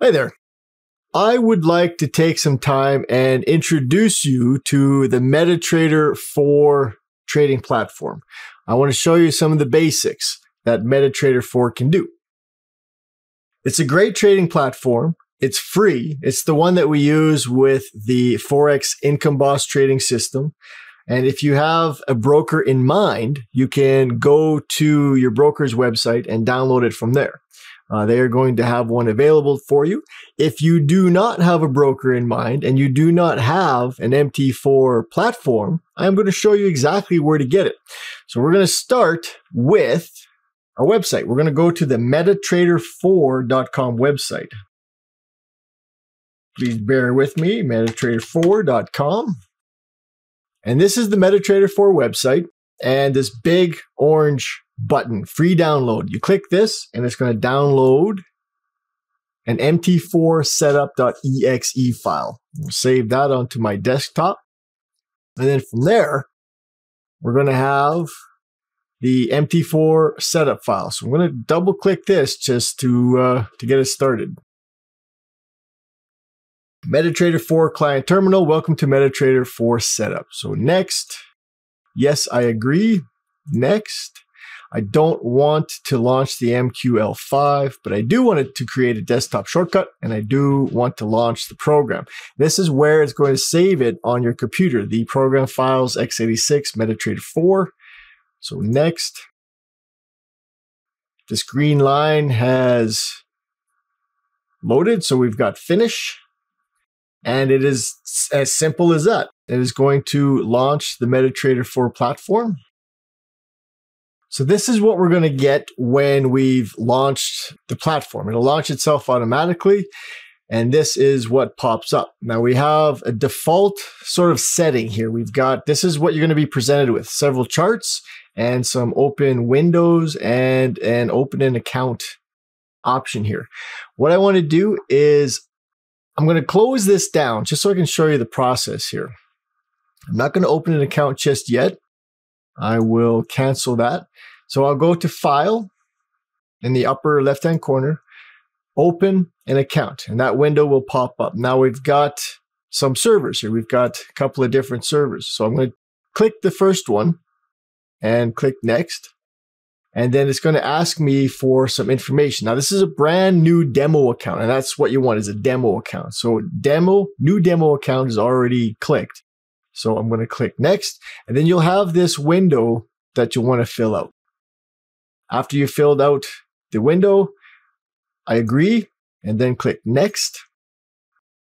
Hi there. I would like to take some time and introduce you to the MetaTrader 4 trading platform. I want to show you some of the basics that MetaTrader 4 can do. It's a great trading platform. It's free. It's the one that we use with the forex income boss trading system. And if you have a broker in mind, you can go to your broker's website and download it from there. They are going to have one available for you. If you do not have a broker in mind and you do not have an MT4 platform, I'm going to show you exactly where to get it. So we're going to start with our website. We're going to go to the MetaTrader4.com website. Please bear with me, MetaTrader4.com. And this is the MetaTrader 4 website, and this big orange button, free download. You click this and it's going to download an MT4 setup.exe file. I'll save that onto my desktop. And then from there, we're going to have the MT4 setup file. So I'm going to double click this just to get it started. MetaTrader 4 client terminal. Welcome to MetaTrader 4 setup. So next, yes, I agree. Next. I don't want to launch the MQL5, but I do want it to create a desktop shortcut, and I do want to launch the program. This is where it's going to save it on your computer, the program files x86 MetaTrader 4. So next, this green line has loaded, so we've got finish, and it is as simple as that. It is going to launch the MetaTrader 4 platform. So this is what we're going to get when we've launched the platform. It'll launch itself automatically, and this is what pops up. Now we have a default sort of setting here. This is what you're going to be presented with, several charts and some open windows and an open an account option here. What I want to do is I'm going to close this down just so I can show you the process here. I'm not going to open an account just yet. I will cancel that. So I'll go to File in the upper left-hand corner, Open an Account, and that window will pop up. Now we've got some servers here. We've got a couple of different servers. So I'm going to click the first one and click Next. And then it's going to ask me for some information. Now this is a brand new demo account, and that's what you want, is a demo account. So new demo account is already clicked. So I'm going to click Next, and then you'll have this window that you'll want to fill out. After you filled out the window, I agree, and then click Next.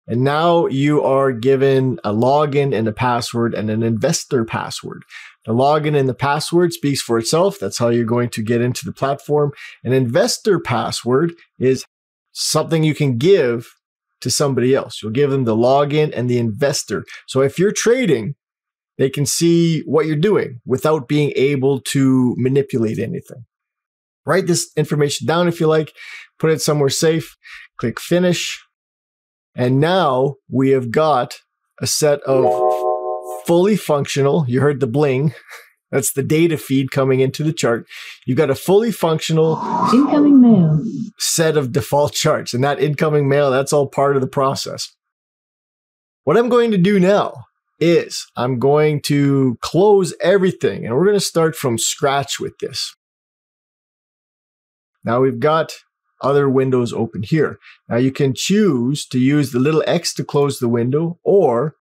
And now you are given a login and a password and an investor password. The login and the password speaks for itself. That's how you're going to get into the platform. An investor password is something you can give to somebody else. You'll give them the login and the investor. So if you're trading, they can see what you're doing without being able to manipulate anything. Write this information down if you like, put it somewhere safe, click Finish. And now we have got a set of fully functional, you heard the bling, that's the data feed coming into the chart. You've got a fully functional incoming mail set of default charts, and that incoming mail, that's all part of the process. What I'm going to do now is I'm going to close everything, and we're going to start from scratch with this. Now we've got other windows open here. Now you can choose to use the little X to close the window, or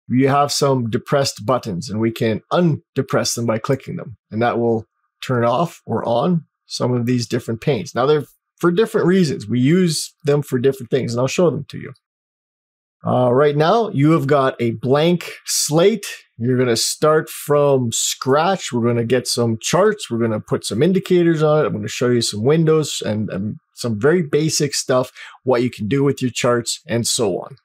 you have some depressed buttons, and we can undepress them by clicking them, and that will turn off or on some of these different panes. Now they're for different reasons. We use them for different things, and I'll show them to you. Right now, you have got a blank slate. You're going to start from scratch. We're going to get some charts. We're going to put some indicators on it. I'm going to show you some windows and some very basic stuff, what you can do with your charts, and so on.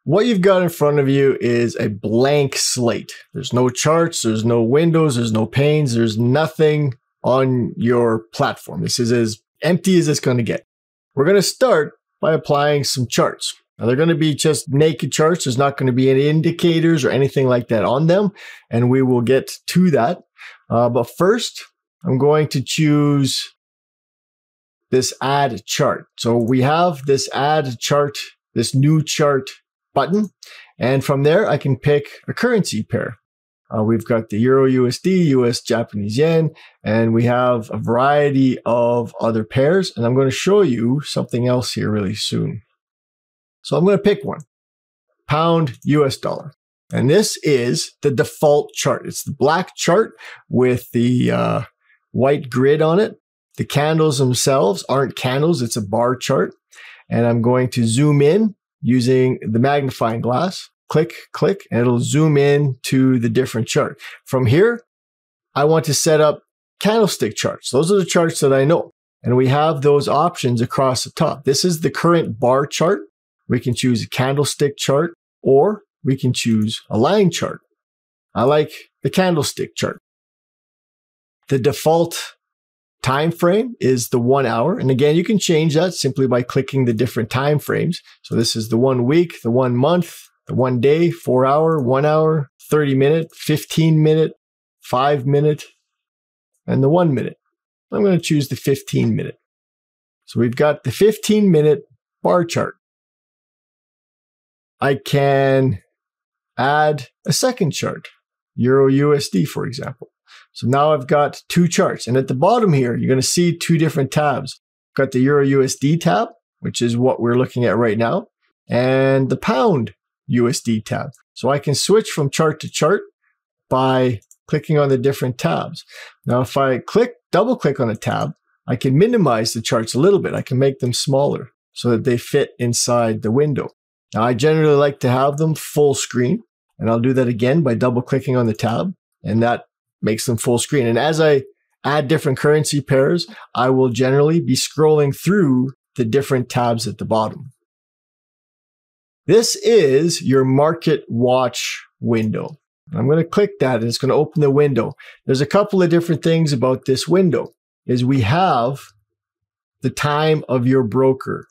What you've got in front of you is a blank slate. There's no charts, there's no windows, there's no panes, there's nothing on your platform. This is as empty as it's going to get. We're going to start by applying some charts. Now they're going to be just naked charts. There's not going to be any indicators or anything like that on them, and we will get to that. But first, I'm going to choose this add chart. So we have this add chart, this new chart button. And from there, I can pick a currency pair. We've got the Euro USD, US Japanese Yen, and we have a variety of other pairs. And I'm going to show you something else here really soon. So I'm going to pick one, Pound US Dollar. And this is the default chart. It's the black chart with the white grid on it. The candles themselves aren't candles, it's a bar chart. And I'm going to zoom in using the magnifying glass. Click, click, and it'll zoom in to the different chart. From here, I want to set up candlestick charts. Those are the charts that I know. And we have those options across the top. This is the current bar chart. We can choose a candlestick chart, or we can choose a line chart. I like the candlestick chart. The default time frame is the 1 hour. And again, you can change that simply by clicking the different time frames. So this is the 1 week, the 1 month, the 1 day, 4 hour, 1 hour, 30 minute, 15 minute, 5 minute, and the 1 minute. I'm going to choose the 15 minute. So we've got the 15 minute bar chart. I can add a second chart, Euro USD, for example. So now I've got two charts. And at the bottom here, you're going to see two different tabs. I've got the Euro USD tab, which is what we're looking at right now, and the Pound USD tab. So I can switch from chart to chart by clicking on the different tabs. Now, if I double click on a tab, I can minimize the charts a little bit. I can make them smaller so that they fit inside the window. Now, I generally like to have them full screen, and I'll do that again by double clicking on the tab, and that makes them full screen. And as I add different currency pairs, I will generally be scrolling through the different tabs at the bottom. This is your Market Watch window. I'm going to click that and it's going to open the window. There's a couple of different things about this window. Is we have the time of your broker.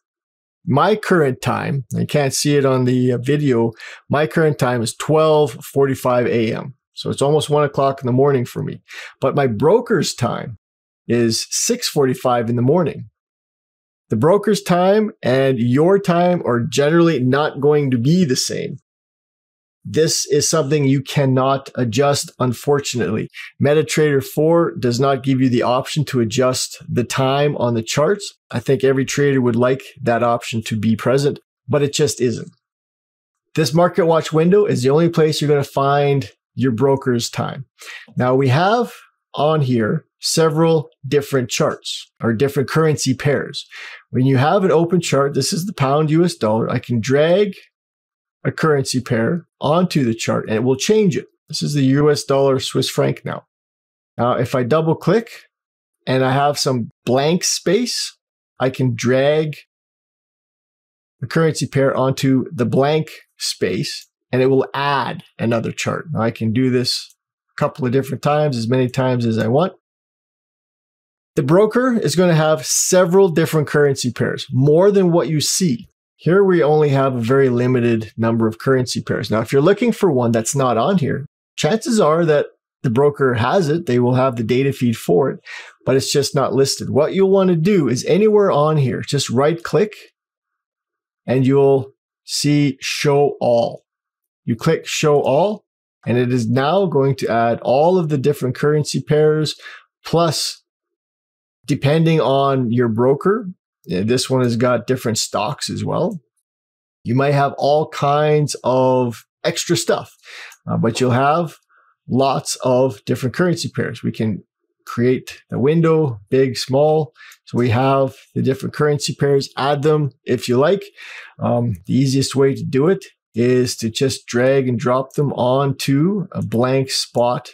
My current time, I can't see it on the video, my current time is 12:45 a.m. So it's almost 1 o'clock in the morning for me. But my broker's time is 6:45 in the morning. The broker's time and your time are generally not going to be the same. This is something you cannot adjust, unfortunately. MetaTrader 4 does not give you the option to adjust the time on the charts. I think every trader would like that option to be present, but it just isn't. This Market Watch window is the only place you're going to find your broker's time. Now we have on here several different charts or different currency pairs. When you have an open chart, this is the Pound US Dollar. I can drag a currency pair onto the chart and it will change it. This is the US dollar Swiss franc now. Now, if I double click and I have some blank space, I can drag the currency pair onto the blank space and it will add another chart. Now, I can do this a couple of different times, as many times as I want. The broker is going to have several different currency pairs, more than what you see. Here we only have a very limited number of currency pairs. Now, if you're looking for one that's not on here, chances are that the broker has it. They will have the data feed for it, but it's just not listed. What you'll want to do is anywhere on here, just right click and you'll see Show All. You click Show All and it is now going to add all of the different currency pairs, plus depending on your broker, this one has got different stocks as well. You might have all kinds of extra stuff, but you'll have lots of different currency pairs. We can create the window, big, small. So we have the different currency pairs, add them if you like. The easiest way to do it is to just drag and drop them onto a blank spot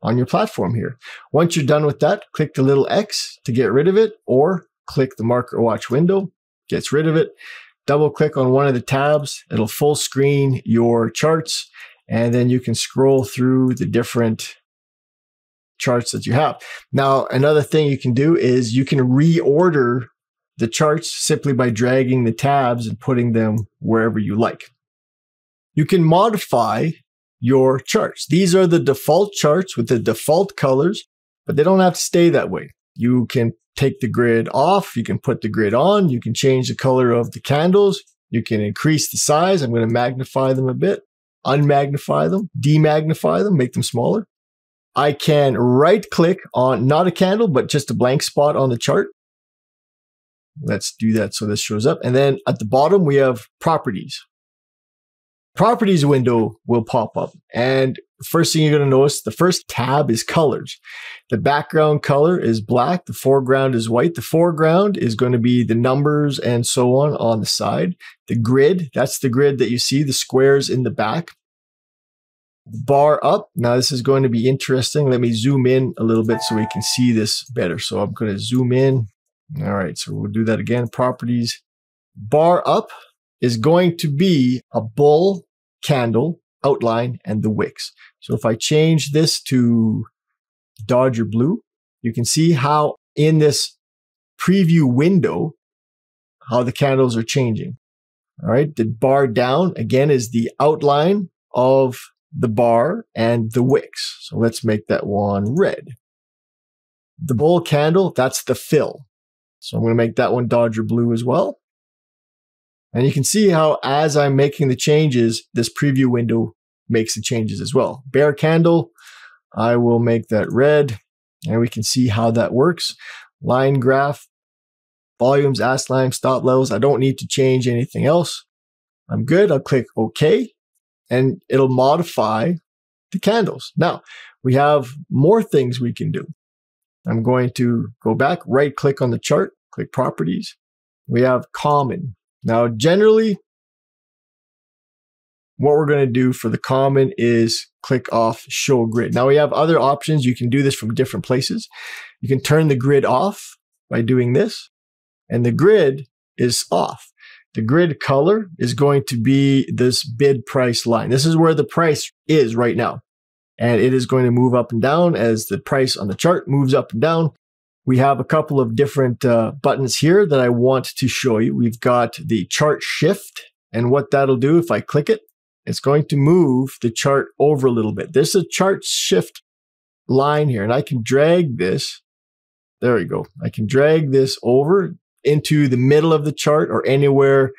on your platform here. Once you're done with that, click the little X to get rid of it, or click the Market Watch window, gets rid of it. Double click on one of the tabs, it'll full screen your charts, and then you can scroll through the different charts that you have. Now, another thing you can do is you can reorder the charts simply by dragging the tabs and putting them wherever you like. You can modify your charts. These are the default charts with the default colors, but they don't have to stay that way. You can take the grid off. You can put the grid on. You can change the color of the candles. You can increase the size. I'm going to magnify them a bit, unmagnify them, demagnify them, make them smaller. I can right click on not a candle, but just a blank spot on the chart. Let's do that so this shows up. And then at the bottom, we have properties. Properties window will pop up. And first thing you're going to notice, the first tab is colors. The background color is black. The foreground is white. The foreground is going to be the numbers and so on the side. The grid, that's the grid that you see, the squares in the back. The bar up. Now this is going to be interesting. Let me zoom in a little bit so we can see this better. So I'm going to zoom in. All right, so we'll do that again. Properties. Bar up is going to be a bull candle outline and the wicks. So if I change this to Dodger blue, you can see how in this preview window, how the candles are changing. All right, the bar down again is the outline of the bar and the wicks. So let's make that one red. The bull candle, that's the fill. So I'm going to make that one Dodger blue as well. And you can see how as I'm making the changes, this preview window makes the changes as well. Bear candle, I will make that red. And we can see how that works. Line graph, volumes, ask line, stop levels. I don't need to change anything else. I'm good. I'll click OK. And it'll modify the candles. Now, we have more things we can do. I'm going to go back, right click on the chart, click properties. We have common. Now, generally, what we're going to do for the common is click off show grid. Now we have other options. You can do this from different places. You can turn the grid off by doing this, and the grid is off. The grid color is going to be this bid price line. This is where the price is right now. And it is going to move up and down as the price on the chart moves up and down. We have a couple of different buttons here that I want to show you. We've got the chart shift, and what that'll do if I click it, it's going to move the chart over a little bit. There's a chart shift line here, and I can drag this. There we go. I can drag this over into the middle of the chart or anywhere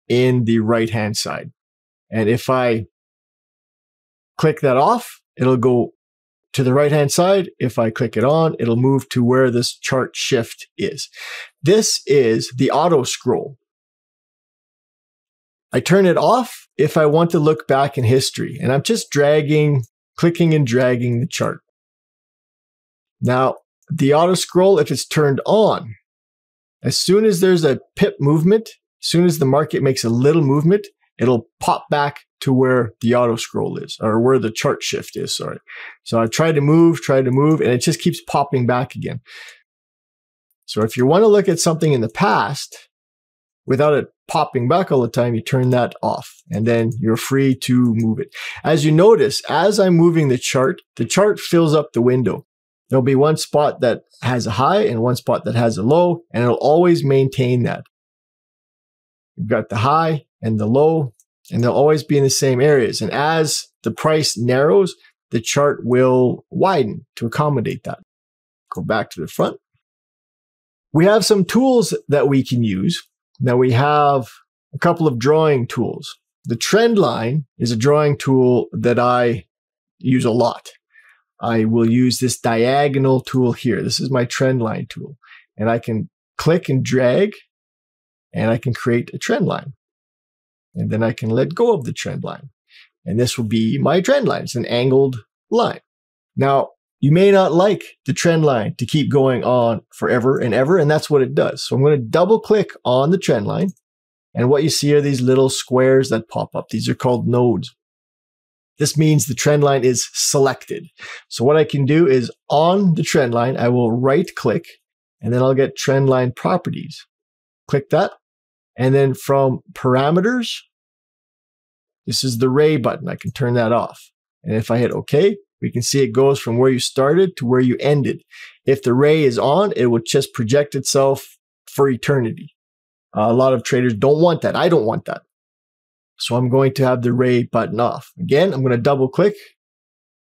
in the right-hand side. And if I click that off, it'll go to the right-hand side. If I click it on, it'll move to where this chart shift is. This is the auto scroll. I turn it off if I want to look back in history, and I'm just dragging, clicking and dragging the chart. Now, the auto scroll, if it's turned on, as soon as there's a pip movement, as soon as the market makes a little movement, it'll pop back to where the auto scroll is, or where the chart shift is, sorry. So I try to move, and it just keeps popping back again. So if you want to look at something in the past, without it popping back all the time, you turn that off, and then you're free to move it. As you notice, as I'm moving the chart fills up the window. There'll be one spot that has a high and one spot that has a low, and it'll always maintain that. You've got the high and the low, and they'll always be in the same areas. And as the price narrows, the chart will widen to accommodate that. Go back to the front. We have some tools that we can use. Now we have a couple of drawing tools. The Trendline is a drawing tool that I use a lot. I will use this diagonal tool here. This is my Trendline tool. And I can click and drag, and I can create a trend line. And then I can let go of the trend line. And this will be my trend line. It's an angled line. Now, you may not like the trend line to keep going on forever and ever, and that's what it does. So I'm going to double click on the trend line, and what you see are these little squares that pop up. These are called nodes. This means the trend line is selected. So what I can do is on the trend line, I will right click, and then I'll get Trendline Properties. Click that. And then from parameters, this is the ray button. I can turn that off. And if I hit OK, we can see it goes from where you started to where you ended. If the ray is on, it will just project itself for eternity. A lot of traders don't want that. I don't want that. So I'm going to have the ray button off. Again, I'm going to double click,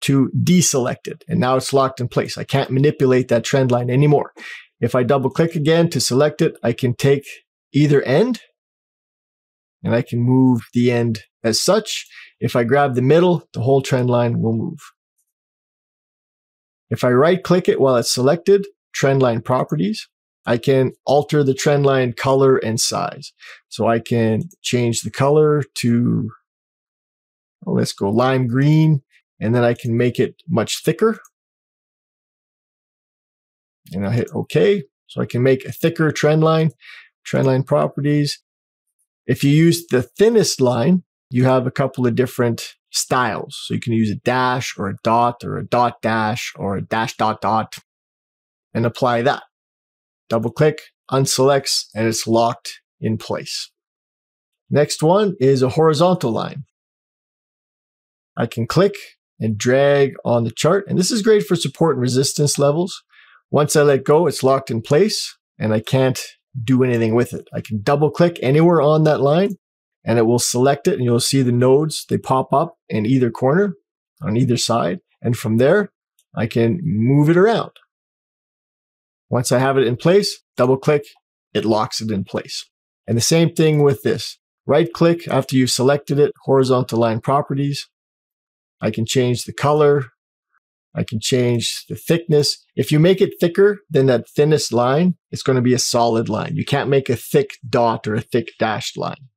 to deselect it. And now it's locked in place. I can't manipulate that trend line anymore. If I double click again to select it, I can take either end and I can move the end as such. If I grab the middle, the whole trend line will move. If I right click it while it's selected, Trendline Properties, I can alter the trend line color and size. So I can change the color to, let's go lime green, and then I can make it much thicker. And I'll hit OK. So I can make a thicker trend line, Trendline Properties. If you use the thinnest line, you have a couple of different styles. So you can use a dash or a dot dash or a dash dot dot and apply that. Double click, unselects, and it's locked in place. Next one is a horizontal line. I can click and drag on the chart, and this is great for support and resistance levels. Once I let go, it's locked in place and I can't do anything with it. I can double click anywhere on that line and it will select it, and you'll see the nodes, they pop up in either corner on either side. And from there, I can move it around. Once I have it in place, double click, it locks it in place. And the same thing with this. Right click after you've selected it, horizontal line properties. I can change the color. I can change the thickness. If you make it thicker than that thinnest line, it's going to be a solid line. You can't make a thick dot or a thick dashed line.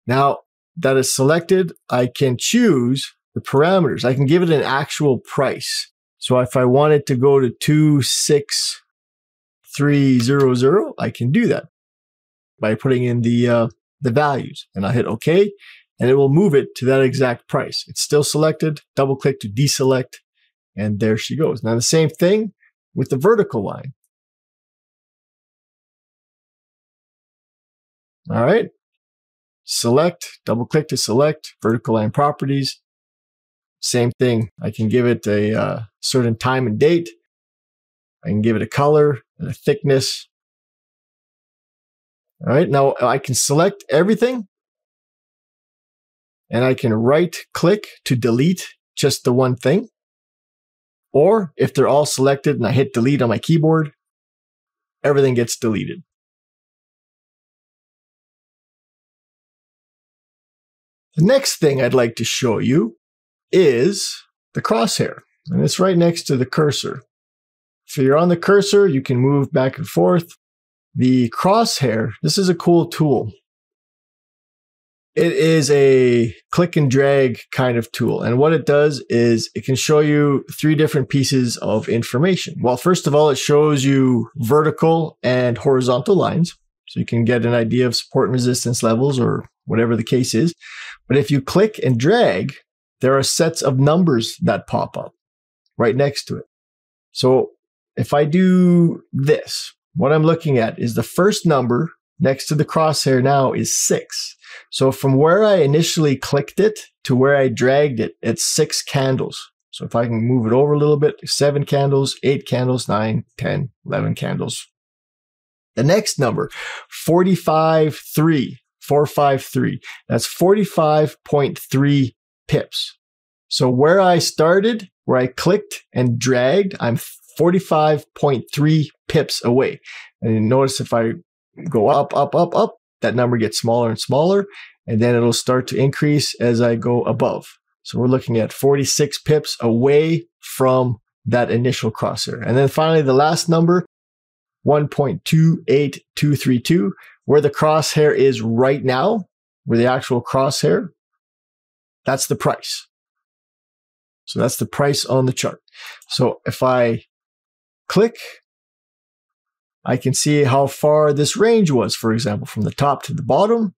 Now that is selected, I can choose the parameters. I can give it an actual price. So if I wanted to go to 26300, I can do that by putting in the values, and I'll hit OK, and it will move it to that exact price. It's still selected. Double click to deselect, and there she goes. Now the same thing with the vertical line. All right. Select, double click to select, vertical line properties. Same thing. I can give it a certain time and date. I can give it a color and a thickness. All right. Now I can select everything, and I can right click to delete just the one thing. Or if they're all selected and I hit delete on my keyboard, everything gets deleted. The next thing I'd like to show you is the crosshair, and it's right next to the cursor. If you're on the cursor, you can move back and forth. The crosshair, this is a cool tool. It is a click and drag kind of tool, and what it does is it can show you 3 different pieces of information. Well, first of all, it shows you vertical and horizontal lines, so you can get an idea of support and resistance levels or whatever the case is. But if you click and drag, there are sets of numbers that pop up right next to it. So if I do this, what I'm looking at is the first number next to the crosshair now is 6. So from where I initially clicked it to where I dragged it, it's 6 candles. So if I can move it over a little bit, 7 candles, 8 candles, 9, 10, 11 candles. The next number, 453. That's 45.3 pips. So where I started, where I clicked and dragged, I'm 45.3 pips away. And you notice if I go up, that number gets smaller and smaller, and then it'll start to increase as I go above. So we're looking at 46 pips away from that initial crosshair. And then finally, the last number, 1.28232, where the crosshair is right now, where the actual crosshair, that's the price. So that's the price on the chart. So if I click, I can see how far this range was. For example, from the top to the bottom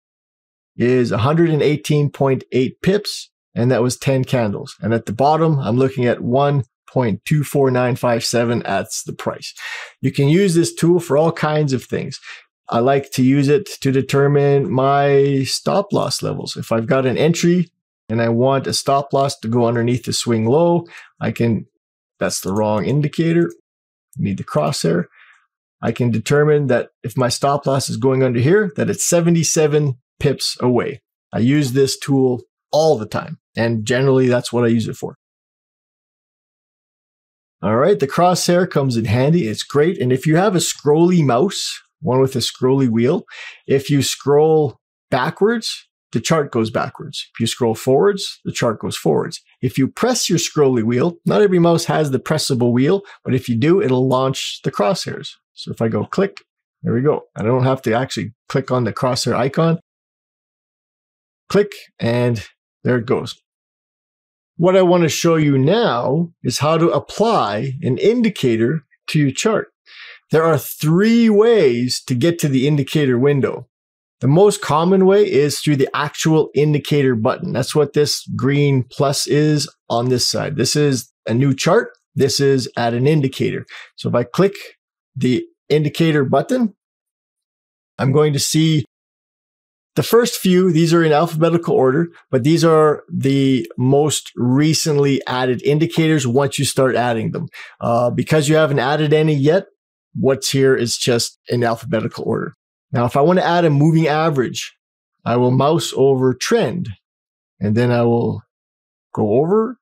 is 118.8 pips, and that was 10 candles. And at the bottom, I'm looking at 1.24957. That's the price. You can use this tool for all kinds of things. I like to use it to determine my stop loss levels. If I've got an entry and I want a stop loss to go underneath the swing low, I can, that's the wrong indicator. Need the crosshair. I can determine that if my stop loss is going under here, that it's 77 pips away. I use this tool all the time. And generally, that's what I use it for. All right, the crosshair comes in handy. It's great. And if you have a scrolly mouse, one with a scrolly wheel, if you scroll backwards, the chart goes backwards. If you scroll forwards, the chart goes forwards. If you press your scrolly wheel, not every mouse has the pressable wheel, but if you do, it'll launch the crosshairs. So if I go click, there we go. I don't have to actually click on the crosshair icon. Click, and there it goes. What I want to show you now is how to apply an indicator to your chart. There are 3 ways to get to the indicator window. The most common way is through the actual indicator button. That's what this green plus is on this side. This is a new chart. This is add an indicator. So if I click the indicator button, I'm going to see the first few. These are in alphabetical order, but these are the most recently added indicators once you start adding them. Because you haven't added any yet, what's here is just in alphabetical order. Now, if I want to add a moving average, I will mouse over trend, and then I will go over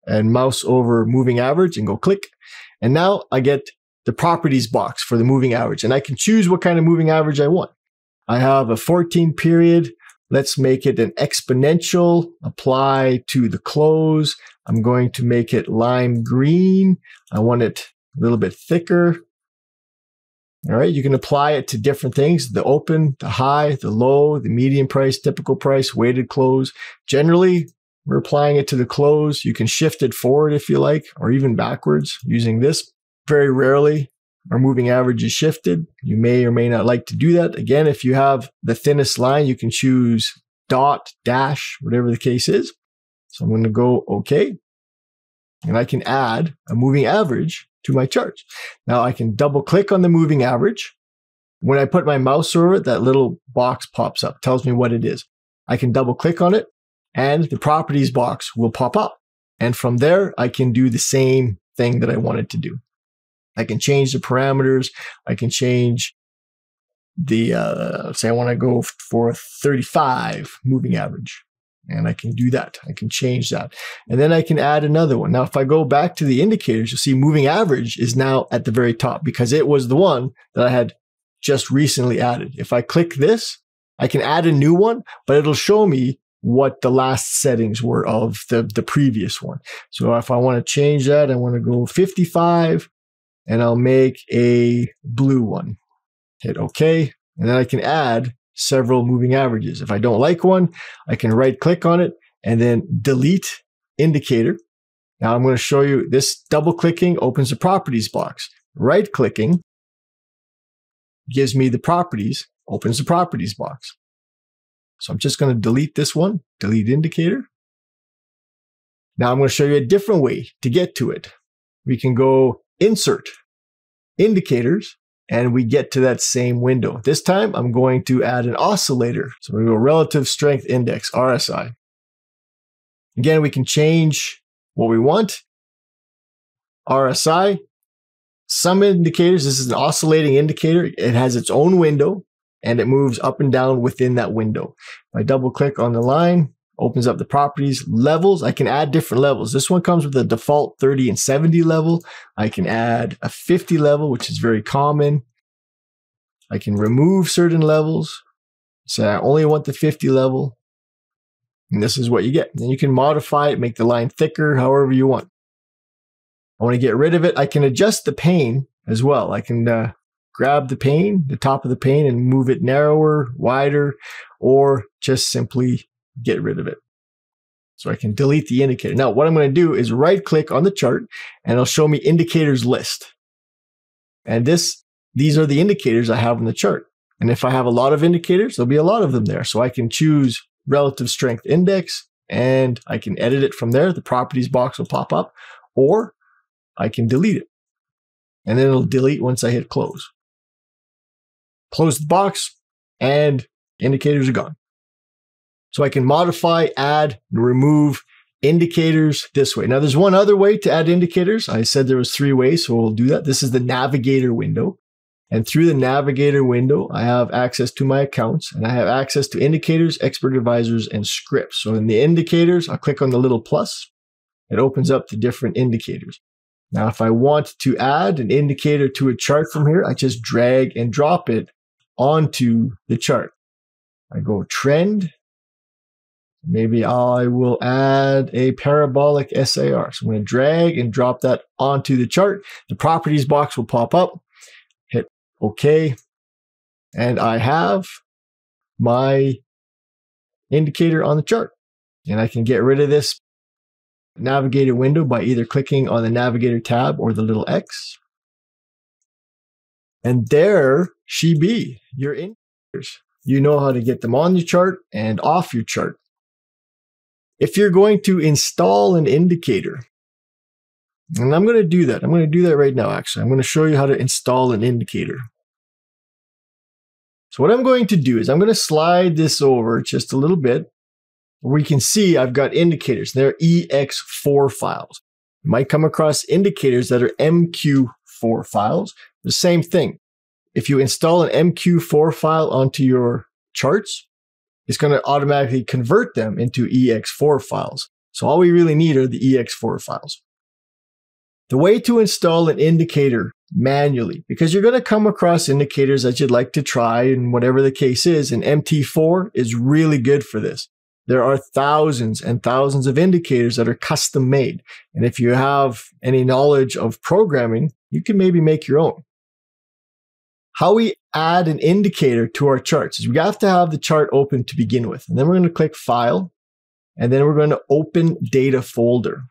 and mouse over moving average and go click. And now I get the properties box for the moving average, and I can choose what kind of moving average I want. I have a 14 period. Let's make it an exponential, apply to the close. I'm going to make it lime green. I want it a little bit thicker. All right, you can apply it to different things, the open, the high, the low, the median price, typical price, weighted close. Generally, we're applying it to the close. You can shift it forward if you like, or even backwards using this. Very rarely our moving average is shifted. You may or may not like to do that. Again, if you have the thinnest line, you can choose dot, dash, whatever the case is. So I'm going to go OK. And I can add a moving average to my charts. Now I can double click on the moving average. When I put my mouse over it, that little box pops up, tells me what it is. I can double click on it and the properties box will pop up. And from there, I can do the same thing that I wanted to do. I can change the parameters. I can change the, say I want to go for a 35 moving average. And I can do that. I can change that. And then I can add another one. Now, if I go back to the indicators, you'll see moving average is now at the very top because it was the one that I had just recently added. If I click this, I can add a new one, but it'll show me what the last settings were of the previous one. So if I want to change that, I want to go 55 and I'll make a blue one. Hit OK. And then I can add several moving averages. If I don't like one, I can right click on it and then delete indicator. Now I'm going to show you this. Double clicking opens the properties box. Right clicking gives me the properties, opens the properties box. So I'm just going to delete this one, delete indicator. Now I'm going to show you a different way to get to it. We can go insert indicators, and we get to that same window. This time, I'm going to add an oscillator. So we go relative strength index, RSI. Again, we can change what we want. RSI. Some indicators, this is an oscillating indicator. It has its own window, and it moves up and down within that window. If I double click on the line, opens up the properties. Levels, I can add different levels. This one comes with a default 30 and 70 level. I can add a 50 level, which is very common. I can remove certain levels. So I only want the 50 level. And this is what you get. Then you can modify it, make the line thicker, however you want. I want to get rid of it. I can adjust the pane as well. I can grab the pane, the top of the pane, and move it narrower, wider, or just simply get rid of it. So I can delete the indicator. Now, what I'm going to do is right click on the chart and it'll show me indicators list. And these are the indicators I have in the chart. And if I have a lot of indicators, there'll be a lot of them there. So I can choose relative strength index and I can edit it from there. The properties box will pop up, or I can delete it. And then it'll delete once I hit close. Close the box and indicators are gone. So I can modify, add, and remove indicators this way. Now there's one other way to add indicators. I said there was 3 ways, so we'll do that. This is the navigator window. And through the navigator window, I have access to my accounts, and I have access to indicators, expert advisors, and scripts. So in the indicators, I'll click on the little plus. It opens up the different indicators. Now, if I want to add an indicator to a chart from here, I just drag and drop it onto the chart. I go trend. Maybe I will add a parabolic SAR. So I'm going to drag and drop that onto the chart. The properties box will pop up. Hit OK. And I have my indicator on the chart. And I can get rid of this navigator window by either clicking on the navigator tab or the little X. And there she be, your indicators. You know how to get them on your chart and off your chart. If you're going to install an indicator, and I'm going to do that. I'm going to do that right now, actually. I'm going to show you how to install an indicator. So what I'm going to do is I'm going to slide this over just a little bit. We can see I've got indicators. They're EX4 files. You might come across indicators that are MQ4 files. The same thing. If you install an MQ4 file onto your charts, it's going to automatically convert them into EX4 files. So all we really need are the EX4 files. The way to install an indicator manually, because you're going to come across indicators that you'd like to try, and whatever the case is, and MT4 is really good for this. There are thousands and thousands of indicators that are custom made. And if you have any knowledge of programming, you can maybe make your own. How we add an indicator to our charts is we have to have the chart open to begin with. And then we're going to click File, and then we're going to open Data Folder.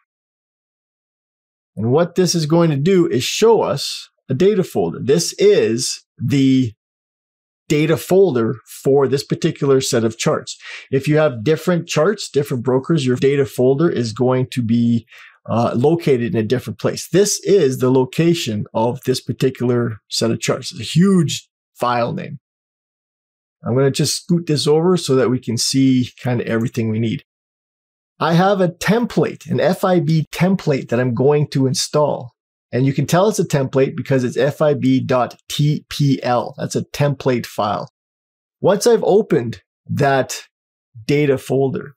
And what this is going to do is show us a data folder. This is the data folder for this particular set of charts. If you have different charts, different brokers, your data folder is going to be located in a different place. This is the location of this particular set of charts. It's a huge file name. I'm going to just scoot this over so that we can see kind of everything we need. I have a template, an FIB template that I'm going to install. And you can tell it's a template because it's fib.tpl. That's a template file. Once I've opened that data folder,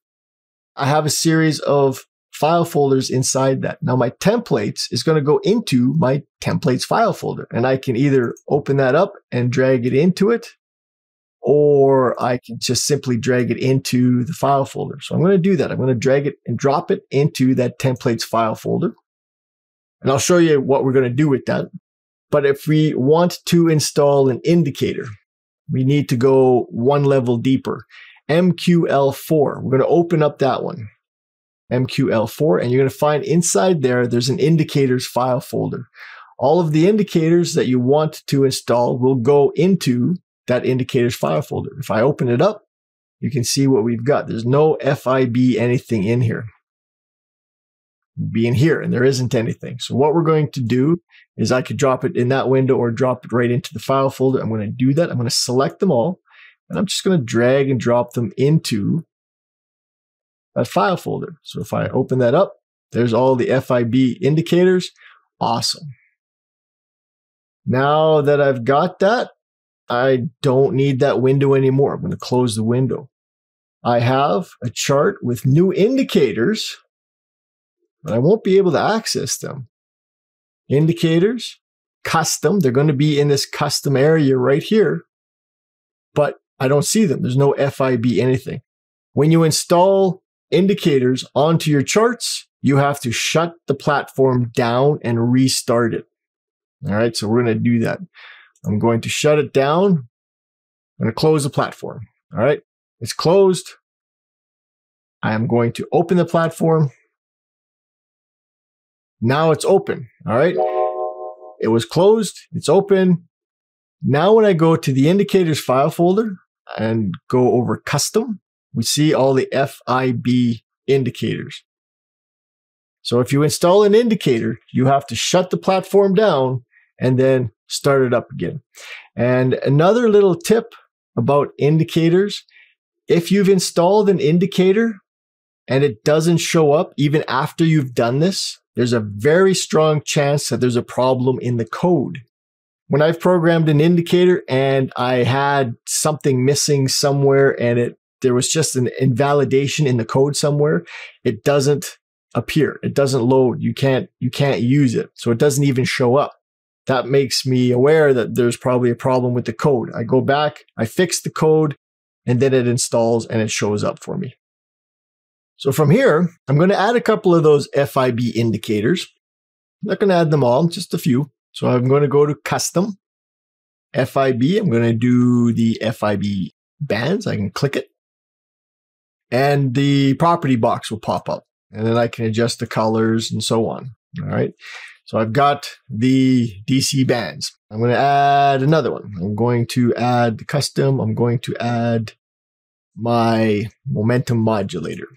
I have a series of file folders inside that. Now my templates is going to go into my templates file folder, and I can either open that up and drag it into it, or I can just simply drag it into the file folder. So I'm going to do that. I'm going to drag it and drop it into that templates file folder. And I'll show you what we're going to do with that. But if we want to install an indicator, we need to go one level deeper. MQL4, we're going to open up that one. MQL4, and you're going to find inside there, there's an indicators file folder. All of the indicators that you want to install will go into that indicators file folder. If I open it up, you can see what we've got. There's no FIB anything in here. Be in here, and there isn't anything. So what we're going to do is I could drop it in that window or drop it right into the file folder. I'm going to do that. I'm going to select them all, and I'm just going to drag and drop them into that file folder. So if I open that up, there's all the FIB indicators. Awesome. Now that I've got that, I don't need that window anymore. I'm going to close the window. I have a chart with new indicators, but I won't be able to access them. Indicators, custom, they're going to be in this custom area right here, but I don't see them. There's no FIB anything. When you install indicators onto your charts, you have to shut the platform down and restart it. All right, so we're going to do that. I'm going to shut it down. I'm going to close the platform. All right, it's closed. I am going to open the platform. Now it's open. All right, it was closed. It's open. Now when I go to the indicators file folder and go over custom, we see all the FIB indicators. So if you install an indicator, you have to shut the platform down and then start it up again. And another little tip about indicators, if you've installed an indicator and it doesn't show up even after you've done this, there's a very strong chance that there's a problem in the code. when I've programmed an indicator and I had something missing somewhere and there was just an invalidation in the code somewhere, it doesn't appear. It doesn't load. You can't use it. So it doesn't even show up. That makes me aware that there's probably a problem with the code. I go back, I fix the code, and then it installs and it shows up for me. So from here, I'm going to add a couple of those FIB indicators. I'm not going to add them all, just a few. So I'm going to go to Custom, FIB. I'm going to do the FIB bands. I can click it. And the property box will pop up. And then I can adjust the colors and so on. All right. So I've got the DC bands. I'm going to add another one. I'm going to add the custom. I'm going to add my momentum modulator.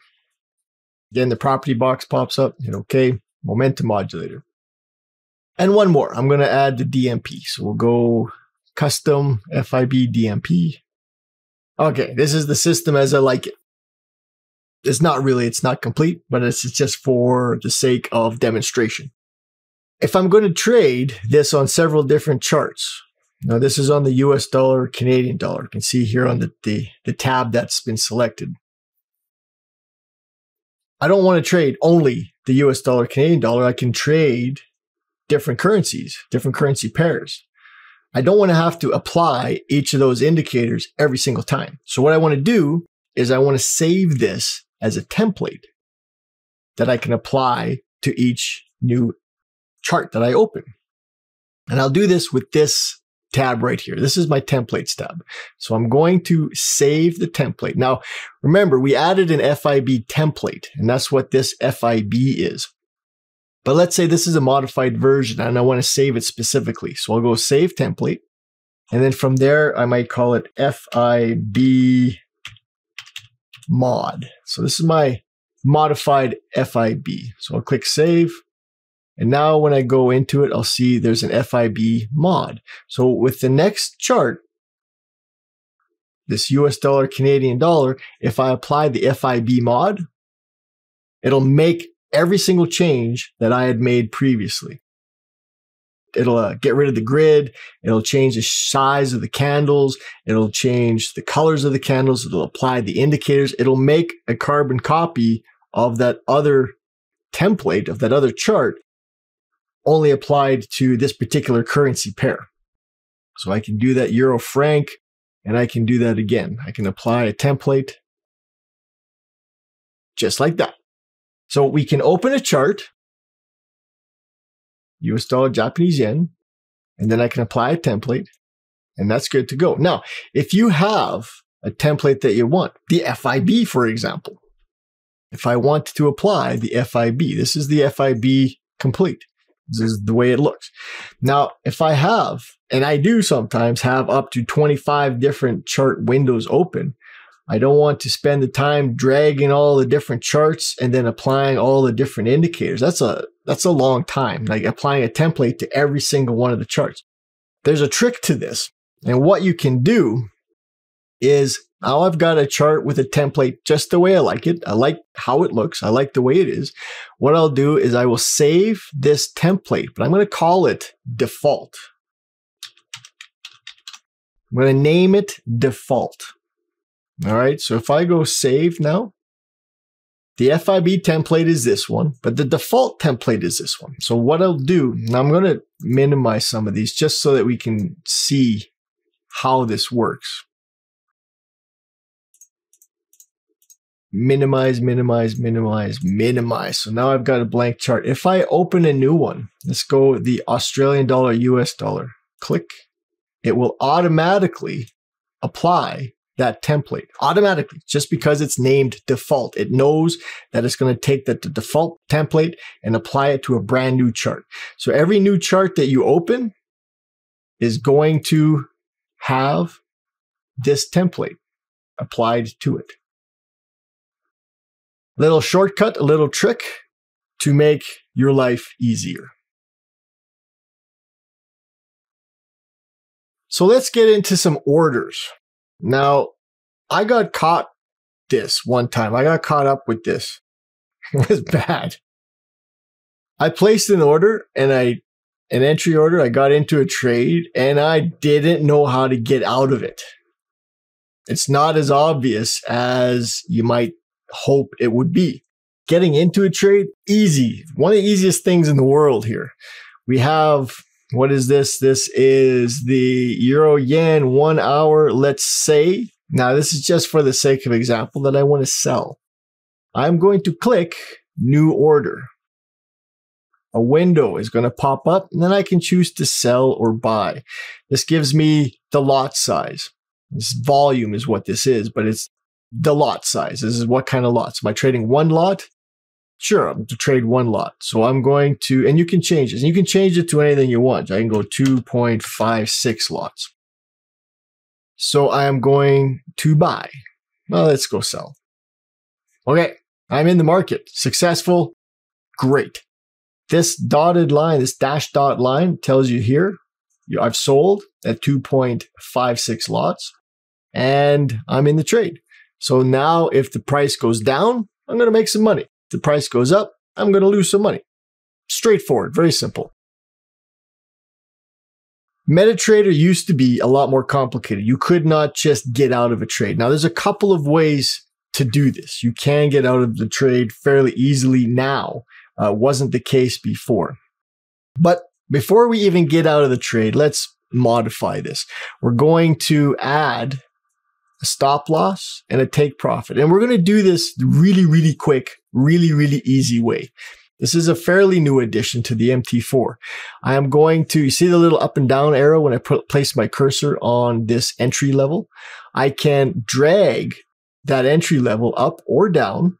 Again, the property box pops up. Hit OK. Momentum modulator. And one more. I'm going to add the DMP. So we'll go custom FIB DMP. Okay, this is the system as I like it. It's not complete, but it's just for the sake of demonstration. If I'm going to trade this on several different charts, now this is on the US dollar, Canadian dollar. You can see here on the tab that's been selected. I don't want to trade only the US dollar, Canadian dollar. I can trade different currencies, different currency pairs. I don't want to have to apply each of those indicators every single time. So what I want to do is I want to save this as a template that I can apply to each new chart that I open. And I'll do this with this tab right here. This is my templates tab. So I'm going to save the template. Now, remember, we added an FIB template, and that's what this FIB is. But let's say this is a modified version and I want to save it specifically. So I'll go save template. And then from there, I might call it FIB mod. So this is my modified FIB. So I'll click save. And now when I go into it, I'll see there's an FIB mod. So with the next chart, this US dollar, Canadian dollar, if I apply the FIB mod, it'll make every single change that I had made previously. It'll get rid of the grid. It'll change the size of the candles. It'll change the colors of the candles. It'll apply the indicators. It'll make a carbon copy of that other template, of that other chart, only applied to this particular currency pair. So I can do that Euro franc, and I can do that again. I can apply a template just like that. So we can open a chart, US dollar, Japanese yen, and then I can apply a template, and that's good to go. Now, if you have a template that you want, the FIB, for example, if I want to apply the FIB, this is the FIB complete. This is the way it looks. Now, if I have, and I do sometimes have up to 25 different chart windows open, I don't want to spend the time dragging all the different charts and then applying all the different indicators. That's a long time, like applying a template to every single one of the charts. There's a trick to this. And what you can do is, now I've got a chart with a template just the way I like it. I like how it looks. I like the way it is. What I'll do is I will save this template, but I'm going to call it default. I'm going to name it default. All right, so if I go save now, the FIB template is this one, but the default template is this one. So what I'll do, now I'm going to minimize some of these just so that we can see how this works. Minimize, minimize, minimize, minimize. So now I've got a blank chart. If I open a new one, let's go the Australian dollar, US dollar, click, it will automatically apply that template automatically, just because it's named default. It knows that it's going to take the default template and apply it to a brand new chart. So every new chart that you open is going to have this template applied to it. Little shortcut, a little trick to make your life easier. So let's get into some orders. Now, I got caught this one time. I got caught up with this. It was bad. I placed an order and I an entry order. I got into a trade and I didn't know how to get out of it. It's not as obvious as you might hope it would be. Getting into a trade, easy. One of the easiest things in the world here. We have, what is this? This is the Euro Yen 1 hour, let's say. Now, this is just for the sake of example that I want to sell. I'm going to click New Order. A window is going to pop up, and then I can choose to sell or buy. This gives me the lot size. This volume is what this is, but it's the lot size. This is what kind of lots. Am I trading one lot? Sure, I'm to trade one lot. So I'm going to, and you can change this. And you can change it to anything you want. I can go 2.56 lots. So I am going to buy. Well, let's go sell. Okay, I'm in the market. Successful. Great. This dotted line, this dash dot line tells you here, I've sold at 2.56 lots and I'm in the trade. So now if the price goes down, I'm going to make some money. If the price goes up, I'm going to lose some money. Straightforward, very simple. MetaTrader used to be a lot more complicated. You could not just get out of a trade. Now, there's a couple of ways to do this. You can get out of the trade fairly easily now. Wasn't the case before. But before we even get out of the trade, let's modify this. We're going to add a stop loss and a take profit. And we're going to do this really, really quick, really, really easy way. This is a fairly new addition to the MT4. I am going to, you see the little up and down arrow when I place my cursor on this entry level? I can drag that entry level up or down,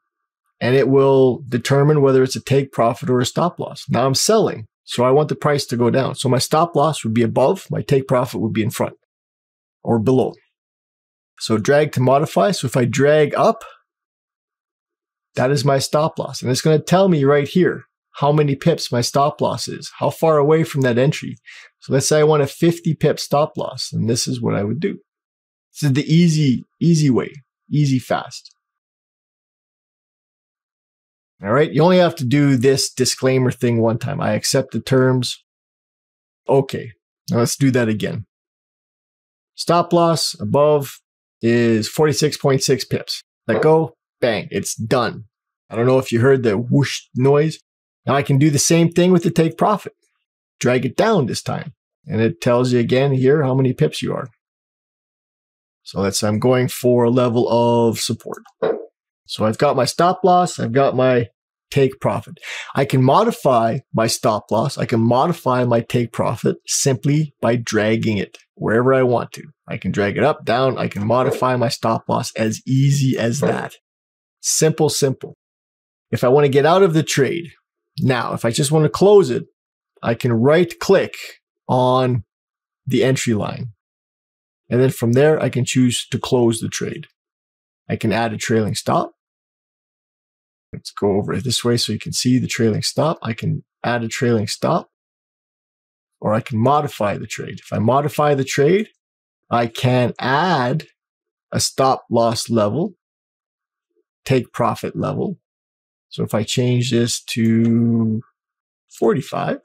and it will determine whether it's a take profit or a stop loss. Now I'm selling, so I want the price to go down. So my stop loss would be above, my take profit would be in front or below. So drag to modify. So if I drag up, that is my stop loss. And it's going to tell me right here how many pips my stop loss is, how far away from that entry. So let's say I want a 50 pip stop loss, and this is what I would do. This is the easy way, easy, fast. All right, you only have to do this disclaimer thing one time. I accept the terms. Okay, now let's do that again. Stop loss above is 46.6 pips. Let go, bang, it's done. I don't know if you heard the whoosh noise. Now I can do the same thing with the take profit. Drag it down this time, and it tells you again here how many pips you are. So I'm going for a level of support. So I've got my stop loss, I've got my take profit. I can modify my stop loss, I can modify my take profit simply by dragging it wherever I want to. I can drag it up, down, I can modify my stop loss as easy as that. Simple, simple. If I want to get out of the trade, now, if I just want to close it, I can right click on the entry line. And then from there, I can choose to close the trade. I can add a trailing stop. Let's go over it this way so you can see the trailing stop. I can add a trailing stop, or I can modify the trade. If I modify the trade, I can add a stop loss level, take profit level. So if I change this to 45,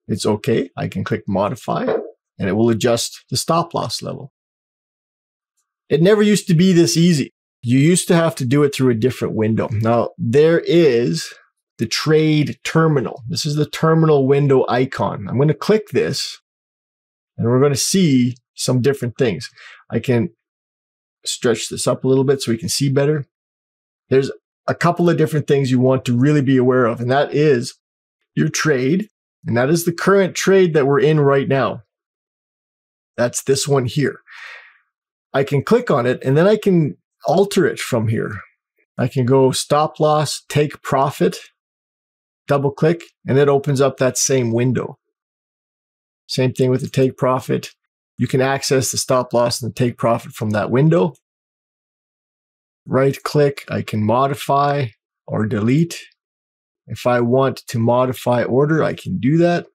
it's okay. I can click modify, and it will adjust the stop loss level. It never used to be this easy. You used to have to do it through a different window. Now, there is the trade terminal. This is the terminal window icon. I'm going to click this, and we're going to see some different things. I can stretch this up a little bit so we can see better. There's a couple of different things you want to really be aware of, and that is your trade, and that is the current trade that we're in right now. That's this one here. I can click on it, and then I can alter it from here. I can go stop loss, take profit, double click, and it opens up that same window. Same thing with the take profit. You can access the stop loss and the take profit from that window. Right click, I can modify or delete. If I want to modify order, I can do that.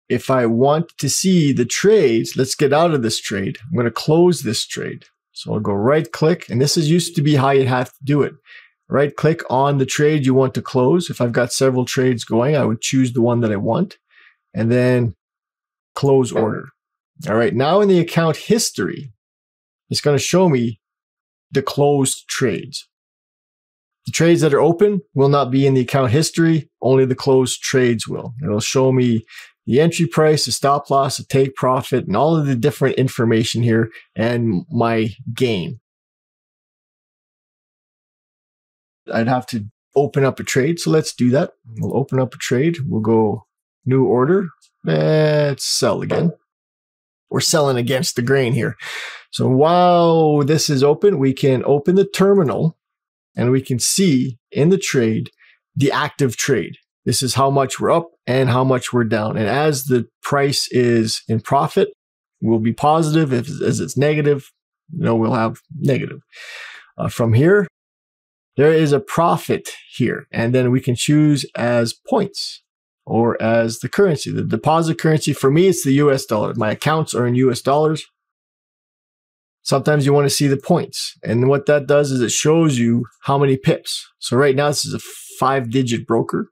If I want to see the trades, let's get out of this trade. I'm going to close this trade. So I'll go right click, and this is used to be how you have to do it. Right click on the trade you want to close. If I've got several trades going, I would choose the one that I want. and then close order. All right, now in the account history, it's going to show me the closed trades. The trades that are open will not be in the account history, only the closed trades will. It'll show me the entry price, the stop loss, the take profit, and all of the different information here, and my gain. I'd have to open up a trade, so let's do that. We'll open up a trade. We'll go new order. Let's sell again. We're selling against the grain here. So while this is open, we can open the terminal and we can see in the trade the active trade. This is how much we're up and how much we're down. And as the price is in profit, we'll be positive. As it's negative, we'll have negative. From here, there is a profit here. And then we can choose as points or as the currency. The deposit currency, for me, it's the US dollar. My accounts are in US dollars. Sometimes you want to see the points. And what that does is it shows you how many pips. So right now, this is a 5-digit broker.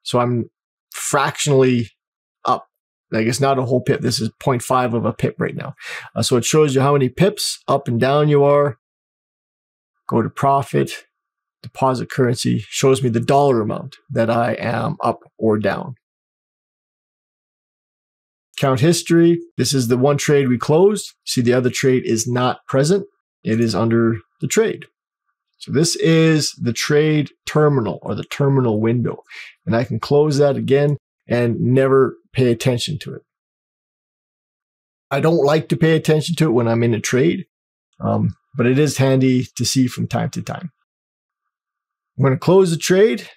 So I'm fractionally up. Like it's not a whole pip. This is 0.5 of a pip right now. So it shows you how many pips up and down you are. Go to profit, deposit currency, shows me the dollar amount that I am up or down. Account history. This is the one trade we closed. See, the other trade is not present. It is under the trade. So this is the trade terminal or the terminal window. And I can close that again and never pay attention to it. I don't like to pay attention to it when I'm in a trade, but it is handy to see from time to time. I'm going to close the trade,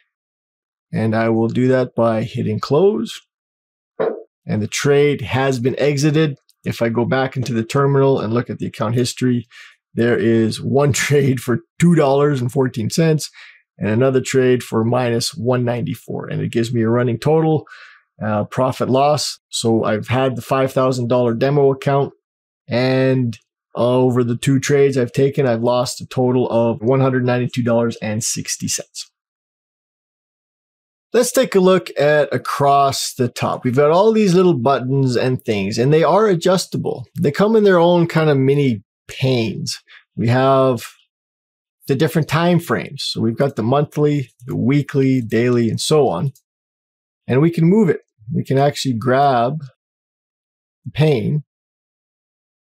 and I will do that by hitting close. And the trade has been exited. If I go back into the terminal and look at the account history, there is one trade for $2.14 and another trade for minus $1.94. And it gives me a running total, profit loss. So I've had the $5,000 demo account, and over the 2 trades I've taken, I've lost a total of $192.60. Let's take a look at across the top. We've got all these little buttons and things, and they are adjustable. They come in their own kind of mini panes. We have the different time frames. So we've got the monthly, the weekly, daily, and so on. And we can move it. We can actually grab the pane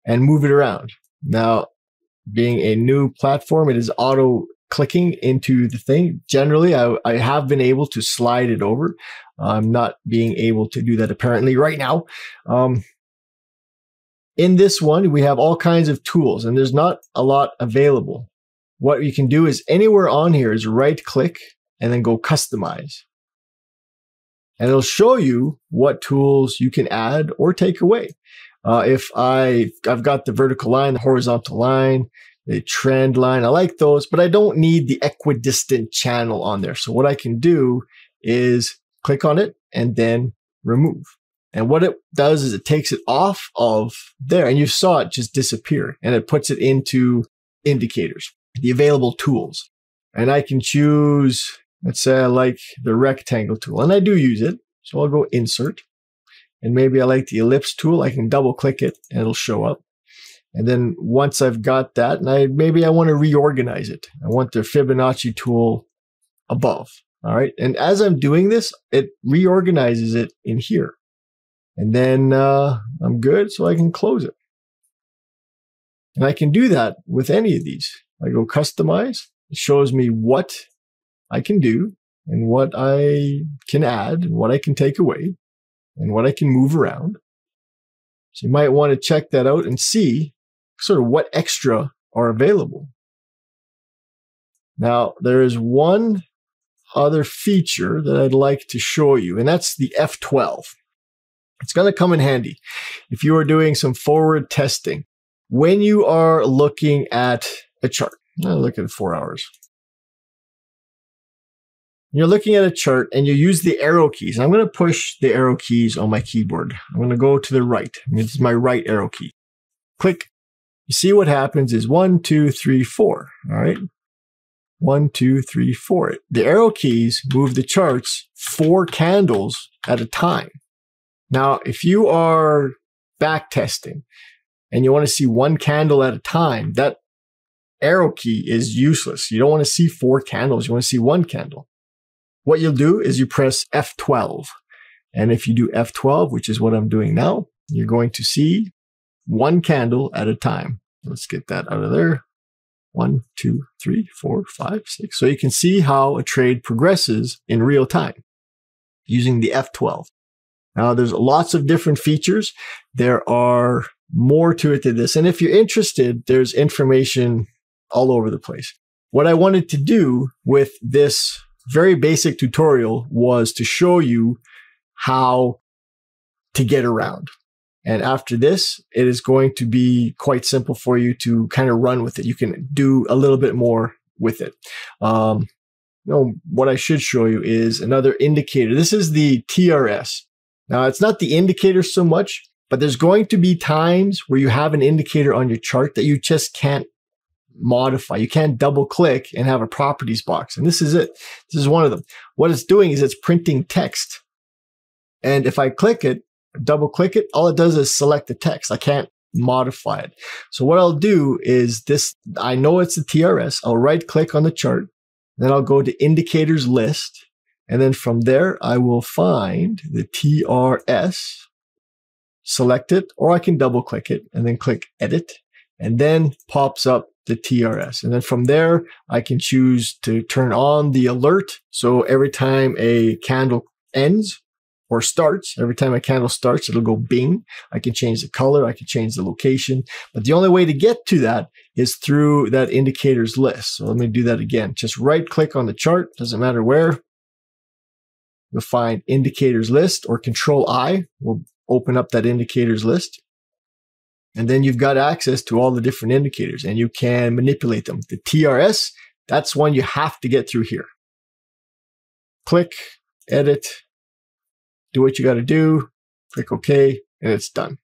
and move it around. Now, being a new platform, it is auto clicking into the thing. Generally, I have been able to slide it over. I'm not being able to do that apparently right now. In this one, we have all kinds of tools, and there's not a lot available. What you can do is anywhere on here is right click and then go customize. And it'll show you what tools you can add or take away. If I've got the vertical line, the horizontal line, the trend line, I like those, but I don't need the equidistant channel on there. So what I can do is click on it and then remove. And what it does is it takes it off of there, and you saw it just disappear, and it puts it into indicators, the available tools. And I can choose, let's say I like the rectangle tool, and I do use it. So I'll go insert, and maybe I like the ellipse tool. I can double click it and it'll show up. And then once I've got that, and maybe I want to reorganize it. I want the Fibonacci tool above. All right. And as I'm doing this, it reorganizes it in here. And then I'm good, so I can close it. And I can do that with any of these. I go customize. It shows me what I can do and what I can add and what I can take away and what I can move around. So you might want to check that out and see sort of what extra are available. Now, there is one other feature that I'd like to show you, and that's the F12. It's going to come in handy if you are doing some forward testing. When you are looking at a chart, I'll look at 4 hours. You're looking at a chart and you use the arrow keys. And I'm going to push the arrow keys on my keyboard. I'm going to go to the right. This is my right arrow key. Click. You see what happens is 1, 2, 3, 4. All right. 1, 2, 3, 4. The arrow keys move the charts 4 candles at a time. Now, if you are back testing and you want to see one candle at a time, that arrow key is useless. You don't want to see 4 candles. You want to see one candle. What you'll do is you press F12. And if you do F12, which is what I'm doing now, you're going to see one candle at a time. Let's get that out of there. 1, 2, 3, 4, 5, 6. So you can see how a trade progresses in real time using the F12. Now, there's lots of different features. There are more to it than this. And if you're interested, there's information all over the place. What I wanted to do with this very basic tutorial was to show you how to get around. And after this, it is going to be quite simple for you to kind of run with it. You can do a little bit more with it. What I should show you is another indicator. This is the TRS. Now, it's not the indicator so much, but there's going to be times where you have an indicator on your chart that you just can't modify. You can't double click and have a properties box. And this is it. This is one of them. What it's doing is it's printing text. And if I click it, double click it, all it does is select the text. I can't modify it. So what I'll do is this, I know it's the TRS. I'll right click on the chart. Then I'll go to indicators list. And then from there, I will find the TRS, select it, or I can double click it and then click edit, and then pops up the TRS. And then from there, I can choose to turn on the alert. So every time a candle ends or starts, every time a candle starts, it'll go bing. I can change the color. I can change the location. But the only way to get to that is through that indicators list. So let me do that again. Just right click on the chart. Doesn't matter where. You'll find indicators list, or Control I will open up that indicators list. And then you've got access to all the different indicators and you can manipulate them. The TRS, that's one you have to get through here. Click, edit, do what you got to do, click OK, and it's done.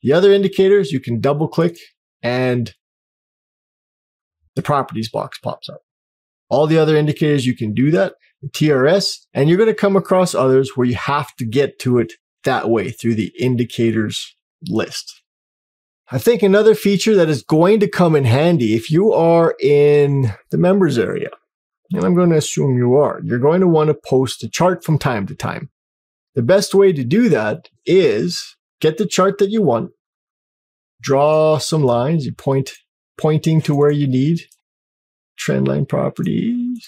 The other indicators, you can double click and the properties box pops up. All the other indicators, you can do that. The TRS, and you're going to come across others where you have to get to it that way through the indicators list. I think another feature that is going to come in handy if you are in the members area, and I'm going to assume you are, you're going to want to post a chart from time to time. The best way to do that is get the chart that you want, draw some lines, you pointing to where you need, Trendline Properties.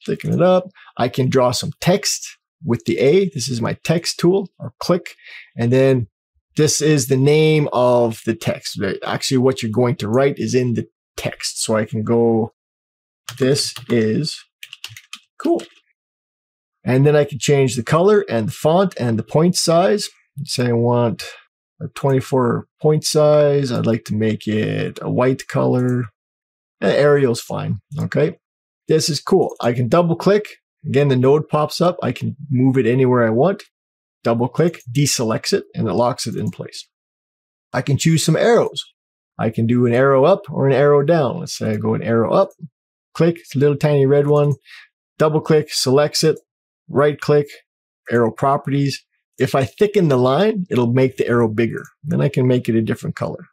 Thicken it up. I can draw some text with the A. This is my text tool. I'll click, and then this is the name of the text. Actually, what you're going to write is in the text. So I can go, this is cool. And then I can change the color and the font and the point size. Say I want a 24 point size. I'd like to make it a white color. Arial's fine. Okay. This is cool. I can double click. Again, the node pops up. I can move it anywhere I want. Double click, deselects it, and it locks it in place. I can choose some arrows. I can do an arrow up or an arrow down. Let's say I go an arrow up, click, it's a little tiny red one, double click, selects it, right click, arrow properties. If I thicken the line, it'll make the arrow bigger. Then I can make it a different color.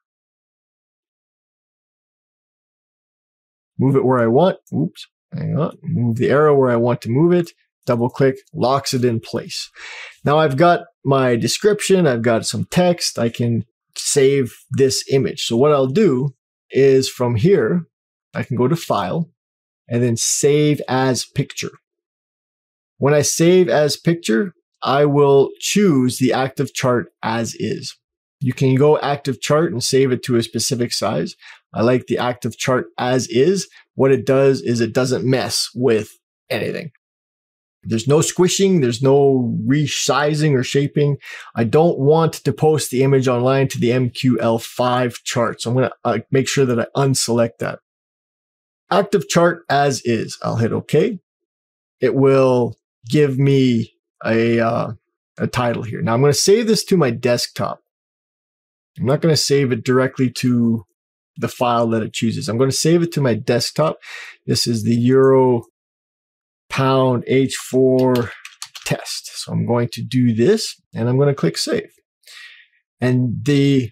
Move it where I want. Oops. Hang on, move the arrow where I want to move it, double click, locks it in place. Now I've got my description, I've got some text, I can save this image. So what I'll do is from here, I can go to File and then Save as Picture. When I save as picture, I will choose the active chart as is. You can go active chart and save it to a specific size. I like the active chart as is. What it does is it doesn't mess with anything. There's no squishing. There's no resizing or shaping. I don't want to post the image online to the MQL5 chart. So I'm going to make sure that I unselect that. Active chart as is. I'll hit OK. It will give me a title here. Now I'm going to save this to my desktop. I'm not going to save it directly to the file that it chooses. I'm going to save it to my desktop. This is the Euro Pound H4 test. So I'm going to do this and I'm going to click save. And the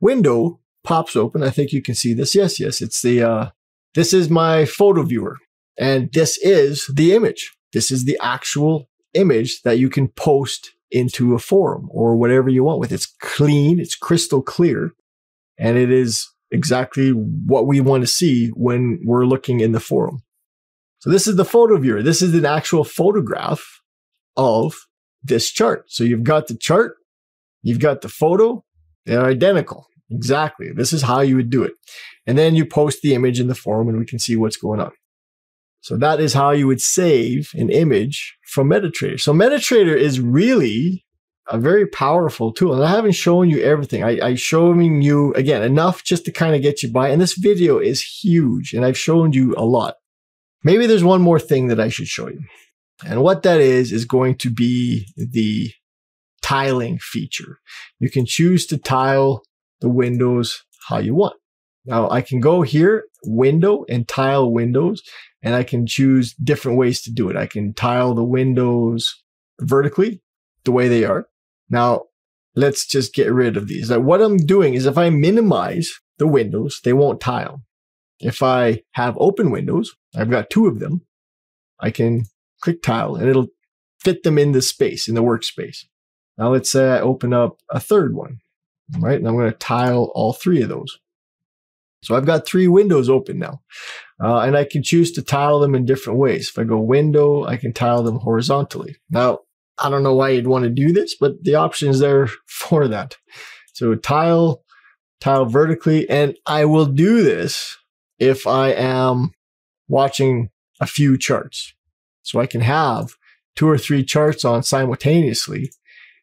window pops open. I think you can see this. Yes, it's this is my photo viewer. And this is the image. This is the actual image that you can post into a forum or whatever you want with. It's clean, it's crystal clear, and it is exactly what we want to see when we're looking in the forum. So this is the photo viewer. This is an actual photograph of this chart. So you've got the chart, you've got the photo, they're identical. Exactly. This is how you would do it. And then you post the image in the forum and we can see what's going on. So that is how you would save an image from MetaTrader. So MetaTrader is really a very powerful tool. And I haven't shown you everything. I'm showing you, again, enough just to kind of get you by. And this video is huge. And I've shown you a lot. Maybe there's one more thing that I should show you. And what that is going to be the tiling feature. You can choose to tile the windows how you want. Now I can go here, window, and tile windows, and I can choose different ways to do it. I can tile the windows vertically, the way they are. Now, let's just get rid of these. What I'm doing is if I minimize the windows, they won't tile. If I have open windows, I've got 2 of them, I can click tile and it'll fit them in the space, in the workspace. Now let's say I open up a 3rd one, right? And I'm going to tile all 3 of those. So I've got 3 windows open now. And I can choose to tile them in different ways. If I go window, I can tile them horizontally. Now, I don't know why you'd want to do this, but the option is there for that. So tile vertically, and I will do this if I am watching a few charts. So I can have 2 or 3 charts on simultaneously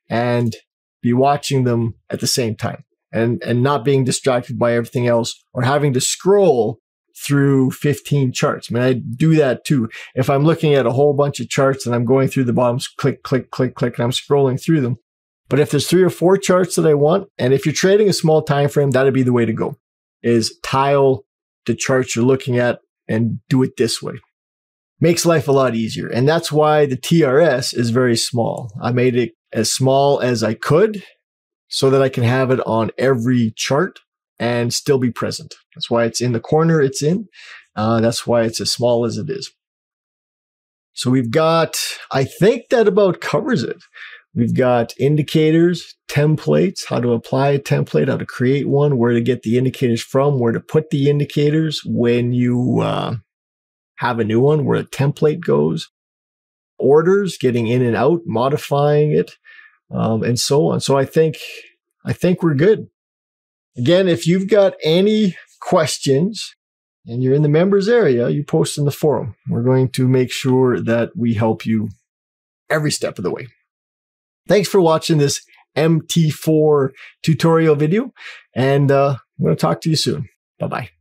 and be watching them at the same time. And not being distracted by everything else or having to scroll through 15 charts. I mean, I do that too. If I'm looking at a whole bunch of charts and I'm going through the bottoms, click, click, click, click, and I'm scrolling through them. But if there's 3 or 4 charts that I want, and if you're trading a small time frame, that'd be the way to go, is tile the charts you're looking at and do it this way. Makes life a lot easier. And that's why the TRS is very small. I made it as small as I could, so that I can have it on every chart and still be present. That's why it's in the corner it's in. That's why it's as small as it is. So we've got, I think that about covers it. We've got indicators, templates, how to apply a template, how to create one, where to get the indicators from, where to put the indicators when you have a new one, where a template goes, orders, getting in and out, modifying it, and so on. So I think we're good. Again, if you've got any questions and you're in the members area, you post in the forum. We're going to make sure that we help you every step of the way. Thanks for watching this MT4 tutorial video, and I'm going to talk to you soon. Bye-bye.